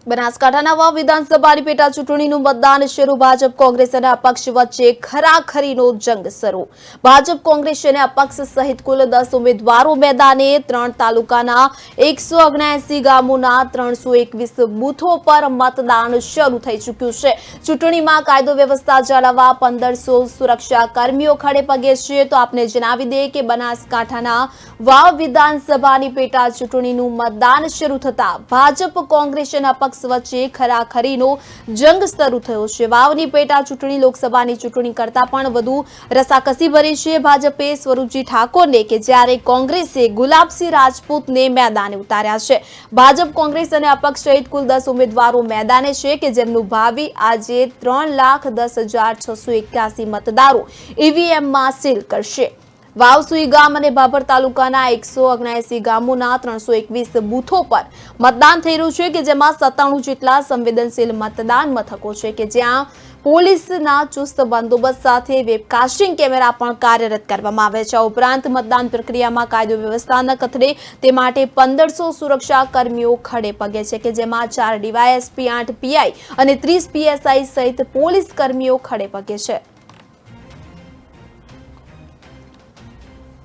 બનાસકાંઠાના વાવ વિધાનસભાની પેટા ચૂંટણીનું મતદાન શરૂ. ભાજપ કોંગ્રેસ અને અપક્ષ વચ્ચે ખરાખરીનો જંગ શરૂ. ભાજપ કોંગ્રેસ અને અપક્ષ સહિત કુલ 10 ઉમેદવારો મેદાને. 3 તાલુકાના 179 ગામોના 321 બૂથો પર મતદાન શરૂ થઈ ચૂક્યું છે. ચૂંટણીમાં કાયદો વ્યવસ્થા જાળવવા 1500 સુરક્ષા કર્મીઓ ખડે પગે છે. તો આપને જણાવી દઈએ કે બનાસકાંઠાના વાવ વિધાનસભાની પેટા ચૂંટણીનું મતદાન શરૂ થતા ભાજપ કોંગ્રેસ અને અપક્ષ વચ્ચે ખરાખરીનો જંગ શરૂ થયો છે. વાવની પેટા ચૂંટણી લોકસભાની ચૂંટણી કરતા પણ વધુ રસાકસી ભરી છે. ભાજપે સ્વરૂપજી ઠાકોરને કે જ્યારે કોંગ્રેસે ગુલાબસિંહ રાજપૂતને મેદાને ઉતાર્યા છે. ભાજપ કોંગ્રેસ અને અપક્ષ સહિત કુલ 10 ઉમેદવારો મેદાને છે કે જેમનું ભાવિ આજે 3,10,681 મતદારો ઈવીએમમાં સીલ કરશે. વાવ સુઈગામ અને ભાભર તાલુકાના 179 ગામોના 321 બૂથો પર મતદાન થઈ રહ્યું છે કે જેમાં 97 જેટલા સંવેદનશીલ મતદાન મથકો છે કે જ્યાં પોલીસના ચુસ્ત બંદોબસ્ત સાથે વેબકાસ્ટિંગ કેમેરા પણ કાર્યરત કરવામાં આવે છે. ઉપરાંત મતદાન પ્રક્રિયામાં કાયદો વ્યવસ્થા ન કથળે તે માટે 1500 સુરક્ષા કર્મીઓ ખડે પગે છે કે જેમાં 4 ડીવાયએસપી, 8 પીઆઈ અને 30 પીએસઆઈ સહિત પોલીસ કર્મીઓ ખડે પગે છે.